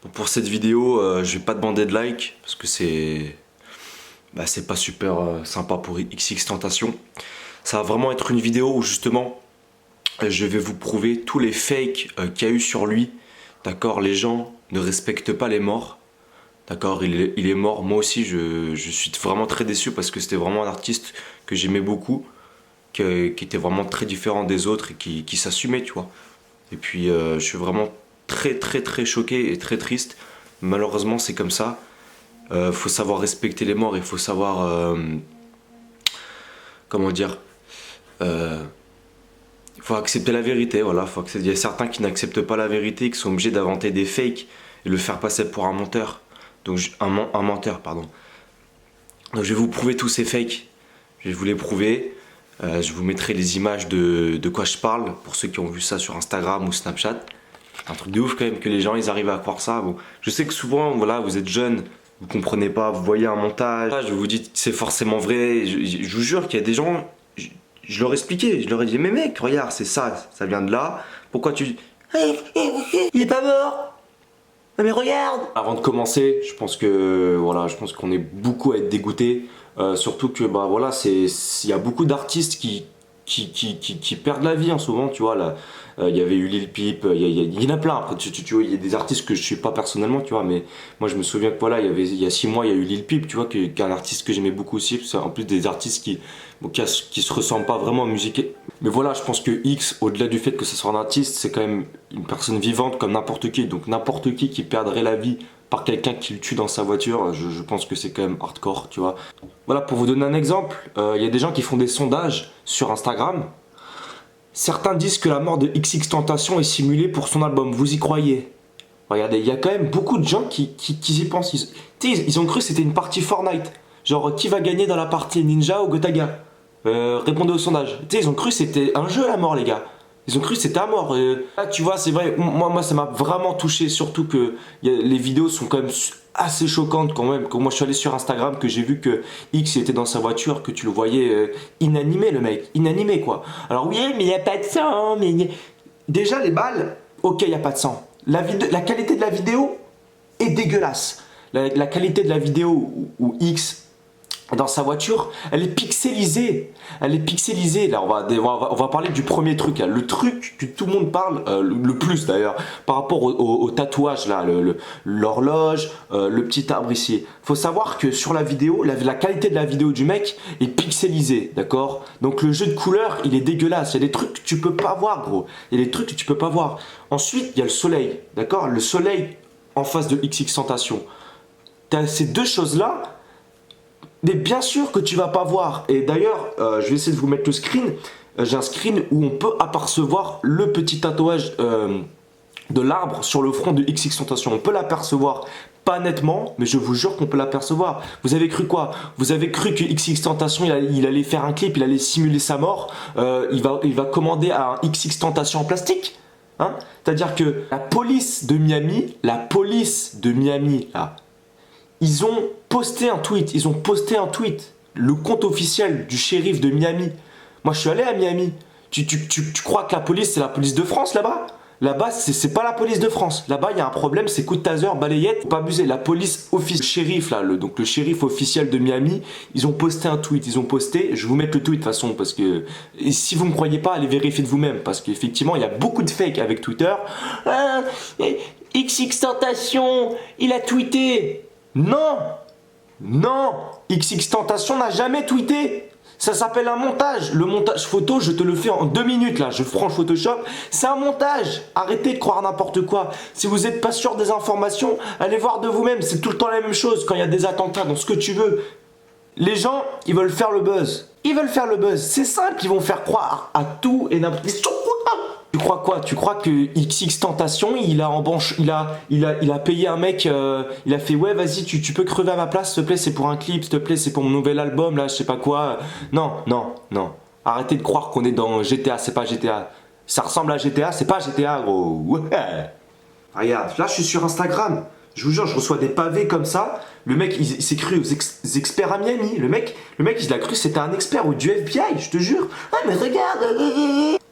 Bon, pour cette vidéo, je vais pas demander de like parce que c'est pas super sympa pour XXXTentacion. Ça va vraiment être une vidéo où justement je vais vous prouver tous les fakes qu'il y a eu sur lui. D'accord, les gens ne respectent pas les morts. D'accord, il est mort. Moi aussi, je suis vraiment très déçu parce que c'était vraiment un artiste que j'aimais beaucoup, qui était vraiment très différent des autres et qui s'assumait, tu vois. Et puis, je suis vraiment très choqué et très triste. Malheureusement, c'est comme ça. Faut savoir respecter les morts. Il faut savoir, comment dire, il faut accepter la vérité. Voilà, il y a certains qui n'acceptent pas la vérité, qui sont obligés d'inventer des fakes et le faire passer pour un menteur. Donc un menteur, pardon. Donc je vais vous prouver tous ces fakes. Je vais vous les prouver. Je vous mettrai les images de quoi je parle pour ceux qui ont vu ça sur Instagram ou Snapchat. Un truc de ouf quand même que les gens ils arrivent à croire ça. Bon, je sais que souvent voilà, vous êtes jeunes, vous comprenez pas, vous voyez un montage, je vous dis c'est forcément vrai. Je vous jure qu'il y a des gens, je leur expliquais, je leur ai dit mais mec regarde c'est ça, ça vient de là. Pourquoi tu il est pas mort? Mais regarde! Avant de commencer, je pense que voilà, je pense qu'on est beaucoup à être dégoûté. Surtout que bah voilà, il y a beaucoup d'artistes qui perdent la vie en ce moment, tu vois là. Il y avait eu Lil Peep, il y en a plein. Après, tu vois, il y a des artistes que je suis pas personnellement, tu vois, mais moi je me souviens que voilà, il y a 6 mois, il y a eu Lil Peep, tu vois, qui est un artiste que j'aimais beaucoup aussi. En plus des artistes qui se ressemblent pas vraiment en musique. Mais voilà, je pense que X, au-delà du fait que ce soit un artiste, c'est quand même une personne vivante comme n'importe qui. Donc n'importe qui perdrait la vie par quelqu'un qui le tue dans sa voiture, je pense que c'est quand même hardcore, tu vois. Voilà, pour vous donner un exemple, il y a des gens qui font des sondages sur Instagram. Certains disent que la mort de XXXTentacion est simulée pour son album, vous y croyez? Regardez, il y a quand même beaucoup de gens qui y pensent. Ils ont cru que c'était une partie Fortnite. Genre, qui va gagner dans la partie Ninja ou Gotaga? Répondez au sondage. Ils ont cru que c'était un jeu la mort, les gars. Ils ont cru que c'était à mort. Là, tu vois, c'est vrai, moi ça m'a vraiment touché, surtout que les vidéos sont quand même assez choquantes quand même. Quand moi je suis allé sur Instagram, que j'ai vu que X était dans sa voiture, que tu le voyais inanimé, le mec. Inanimé, quoi. Alors oui, mais il n'y a pas de sang, mais... Déjà, les balles, ok, il n'y a pas de sang. La qualité de la vidéo est dégueulasse. La qualité de la vidéo où X... dans sa voiture, elle est pixelisée. Elle est pixelisée. Là, on va parler du premier truc. Là. Le truc que tout le monde parle, le plus d'ailleurs, par rapport au tatouage, là, l'horloge, le petit arbre ici. Faut savoir que sur la vidéo, la qualité de la vidéo du mec est pixelisée, d'accord? Donc le jeu de couleurs, il est dégueulasse. Il y a des trucs que tu peux pas voir, gros. Il y a des trucs que tu peux pas voir. Ensuite, il y a le soleil, d'accord? Le soleil en face de XXXTentacion. T'as ces deux choses-là. Mais bien sûr que tu vas pas voir. Et d'ailleurs, je vais essayer de vous mettre le screen. J'ai un screen où on peut apercevoir le petit tatouage de l'arbre sur le front de XXXTentacion. On peut l'apercevoir, pas nettement, mais je vous jure qu'on peut l'apercevoir. Vous avez cru quoi? Vous avez cru que XXXTentacion, il allait faire un clip, il allait simuler sa mort. Il va commander un XXXTentacion en plastique, hein? C'est-à-dire que la police de Miami, là, ils ont posté un tweet, le compte officiel du shérif de Miami. Moi je suis allé à Miami. Tu crois que la police c'est la police de France là-bas? Là-bas c'est pas la police de France. Là-bas il y a un problème, c'est coup de taser, balayette. Faut pas abuser. La police officielle, shérif là, donc le shérif officiel de Miami, ils ont posté un tweet. Je vais vous mettre le tweet de toute façon parce que et si vous me croyez pas, allez vérifier de vous-même parce qu'effectivement il y a beaucoup de fake avec Twitter. XXXTentacion, il a tweeté. Non, XXXTentacion n'a jamais tweeté. Ça s'appelle un montage. Le montage photo, je te le fais en 2 minutes là. Je franche Photoshop. C'est un montage. Arrêtez de croire n'importe quoi. Si vous n'êtes pas sûr des informations, allez voir de vous-même. C'est tout le temps la même chose quand il y a des attentats, dans ce que tu veux. Les gens, ils veulent faire le buzz. C'est simple, ils vont faire croire à tout et n'importe quoi. Tu crois quoi? Tu crois que XXXTentacion, il a payé un mec, il a fait ouais vas-y tu peux crever à ma place s'il te plaît, c'est pour un clip, s'il te plaît, c'est pour mon nouvel album là, je sais pas quoi. Non. Arrêtez de croire qu'on est dans GTA, c'est pas GTA. Ça ressemble à GTA, c'est pas GTA gros. Ouais. Regarde, là je suis sur Instagram. Je vous jure, je reçois des pavés comme ça. Le mec, il s'est cru aux experts à Miami. Le mec, il a cru que c'était un expert ou du FBI, je te jure. Ah mais regarde.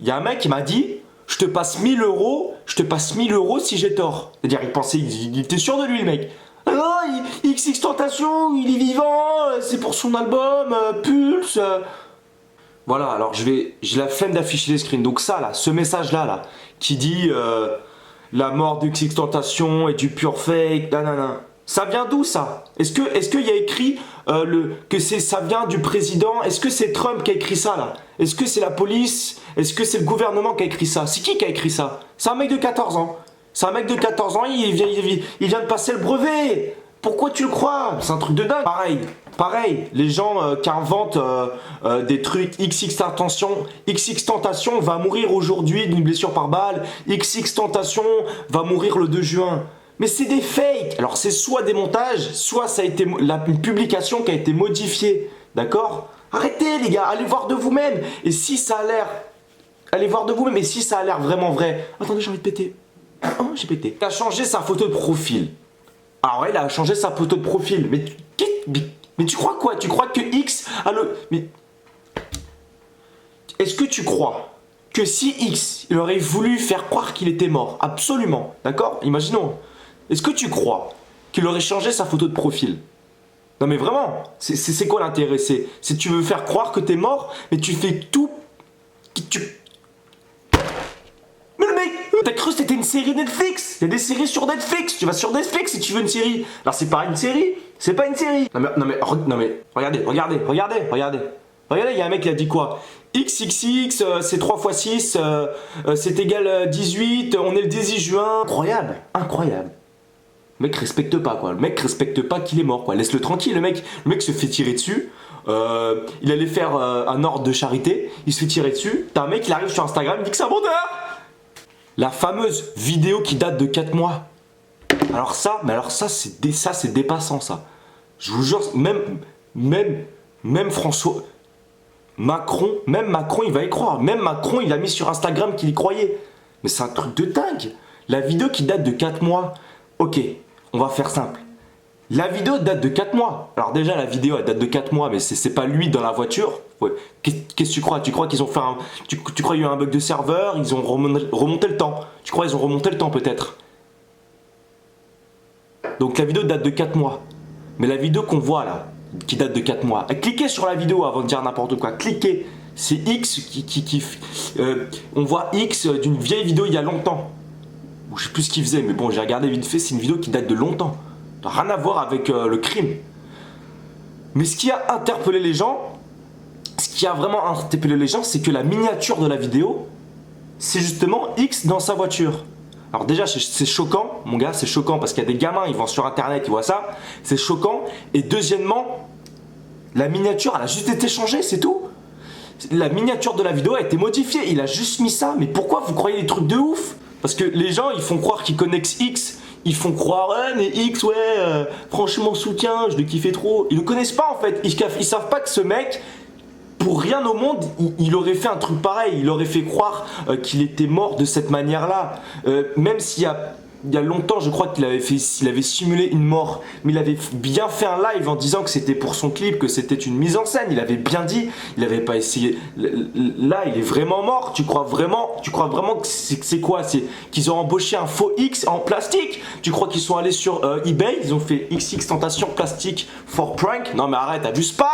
Il y a un mec qui m'a dit je te passe 1000 euros, je te passe 1000 euros si j'ai tort. C'est-à-dire, il pensait, il était sûr de lui, le mec. Ah non, XXXTentacion, il est vivant, c'est pour son album, Pulse. Voilà, alors j'ai la flemme d'afficher les screens. Donc ça, là, ce message-là, qui dit la mort de XXXTentacion est du pur fake, nanana. Ça vient d'où ça? Est-ce qu'il y a écrit que ça vient du président? Est-ce que c'est Trump qui a écrit ça là? Est-ce que c'est la police? Est-ce que c'est le gouvernement qui a écrit ça? C'est qui a écrit ça? C'est un mec de 14 ans. C'est un mec de 14 ans, il vient de passer le brevet. Pourquoi tu le crois? C'est un truc de dingue. Pareil, les gens qui inventent des trucs XXXTentacion va mourir aujourd'hui d'une blessure par balle. XXXTentacion va mourir le 2 juin. Mais c'est des fakes. Alors c'est soit des montages, soit ça a été une publication qui a été modifiée. D'accord? Arrêtez les gars, allez voir de vous-même. Et si ça a l'air... Allez voir de vous-même. Et si ça a l'air vraiment vrai... Attendez, j'ai envie de péter. Oh, j'ai pété. Il a changé sa photo de profil. Ah ouais, il a changé sa photo de profil. Mais tu crois quoi? Tu crois que X a le... Mais... Est-ce que tu crois que si X, il aurait voulu faire croire qu'il était mort? Absolument. D'accord? Imaginons. Est-ce que tu crois qu'il aurait changé sa photo de profil? Non mais vraiment, c'est quoi l'intérêt? C'est tu veux faire croire que t'es mort, mais tu fais tout... Mais le mec, t'as cru que c'était une série Netflix? Il y a des séries sur Netflix. Tu vas sur Netflix si tu veux une série. Alors c'est pas une série, c'est pas une série. Non mais, regardez. Regardez, il y a un mec qui a dit quoi? XXX, c'est 3 x 6, c'est égal 18, on est le 18 juin. Incroyable. Le mec respecte pas quoi, le mec respecte pas qu'il est mort quoi, laisse-le tranquille le mec se fait tirer dessus, il allait faire un ordre de charité, il se fait tirer dessus, t'as un mec qui arrive sur Instagram, il dit que c'est un menteur. La fameuse vidéo qui date de 4 mois, alors ça c'est dépassant ça, je vous jure, même François, Macron il va y croire, même Macron il a mis sur Instagram qu'il y croyait, mais c'est un truc de dingue, la vidéo qui date de 4 mois, ok. On va faire simple. La vidéo date de 4 mois. Alors déjà la vidéo elle date de 4 mois mais c'est pas lui dans la voiture. Ouais. Qu'est-ce que tu crois? Tu crois qu'ils ont fait tu crois qu'il y a eu un bug de serveur? Ils ont remonté le temps. Tu crois qu'ils ont remonté le temps peut-être? Donc la vidéo date de 4 mois. Mais la vidéo qu'on voit là, qui date de 4 mois, cliquez sur la vidéo avant de dire n'importe quoi. Cliquez. C'est X on voit X d'une vieille vidéo il y a longtemps. Je sais plus ce qu'il faisait, mais bon, j'ai regardé vite fait, c'est une vidéo qui date de longtemps. Ça n'a rien à voir avec le crime. Mais ce qui a interpellé les gens, c'est que la miniature de la vidéo, c'est justement X dans sa voiture. Alors déjà, c'est choquant, mon gars, c'est choquant parce qu'il y a des gamins, ils vont sur internet, ils voient ça, c'est choquant. Et deuxièmement, la miniature, elle a juste été changée, c'est tout. La miniature de la vidéo a été modifiée, il a juste mis ça, mais pourquoi vous croyez des trucs de ouf? Parce que les gens, ils font croire qu'ils connaissent X. Ils font croire, ouais, mais X, ouais, franchement, soutien, je le kiffais trop. Ils le connaissent pas, en fait. Ils savent pas que ce mec, pour rien au monde, il aurait fait un truc pareil. Il aurait fait croire qu'il était mort de cette manière-là. Même s'il y a longtemps, je crois qu'il avait simulé une mort. Mais il avait bien fait un live en disant que c'était pour son clip, que c'était une mise en scène. Il avait bien dit, il avait pas essayé. Là, il est vraiment mort. Tu crois vraiment que c'est quoi? C'est qu'ils ont embauché un faux X en plastique? Tu crois qu'ils sont allés sur eBay? Ils ont fait XXXTentacion plastique for prank? Non mais arrête, abuse pas!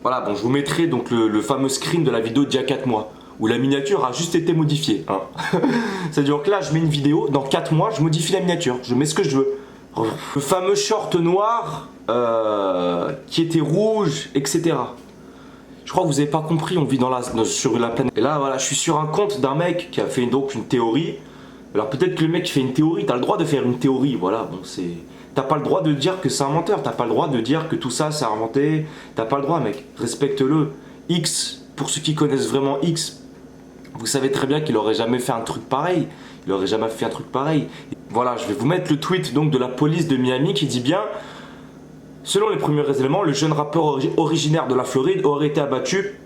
Voilà, bon, je vous mettrai donc le fameux screen de la vidéo d'il y a 4 mois. Où la miniature a juste été modifiée. Hein. C'est-à-dire que là, je mets une vidéo, dans 4 mois, je modifie la miniature. Je mets ce que je veux. Le fameux short noir qui était rouge, etc. Je crois que vous n'avez pas compris, on vit sur la planète. Et là, voilà, je suis sur un compte d'un mec qui a fait donc une théorie. Alors peut-être que le mec qui fait une théorie, t'as le droit de faire une théorie, voilà, bon c'est... T'as pas le droit de dire que c'est un menteur, t'as pas le droit de dire que tout ça c'est inventé. T'as pas le droit mec, respecte-le. X, pour ceux qui connaissent vraiment X, vous savez très bien qu'il aurait jamais fait un truc pareil. Il aurait jamais fait un truc pareil. Voilà, je vais vous mettre le tweet donc de la police de Miami qui dit bien: selon les premiers éléments, le jeune rappeur originaire de la Floride aurait été abattu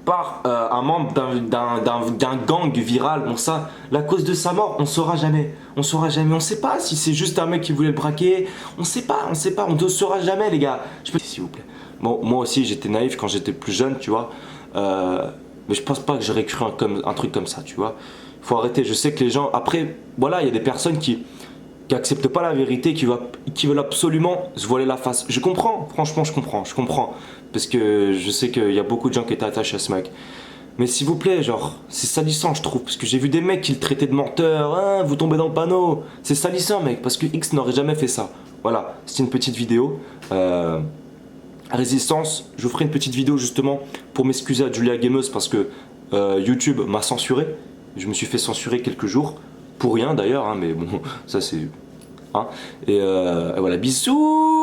par un membre d'un gang viral. Bon ça, la cause de sa mort, on saura jamais. On saura jamais, on sait pas si c'est juste un mec qui voulait le braquer. On sait pas, on ne saura jamais les gars. S'il vous plaît. Bon, moi aussi j'étais naïf quand j'étais plus jeune, tu vois. Mais je pense pas que j'aurais cru un truc comme ça, tu vois. Faut arrêter. Je sais que les gens, après, voilà, il y a des personnes qui acceptent pas la vérité, qui veulent absolument se voiler la face. Je comprends, franchement, je comprends. Parce que je sais qu'il y a beaucoup de gens qui étaient attachés à ce mec. Mais s'il vous plaît, genre, c'est salissant, je trouve. Parce que j'ai vu des mecs qui le traitaient de menteur. Hein, vous tombez dans le panneau. C'est salissant, mec. Parce que X n'aurait jamais fait ça. Voilà, c'est une petite vidéo. Résistance, je vous ferai une petite vidéo justement pour m'excuser à Julia Gameuse parce que YouTube m'a censuré. Je me suis fait censurer quelques jours. Pour rien d'ailleurs, hein, mais bon, ça c'est. Hein. Et voilà, bisous!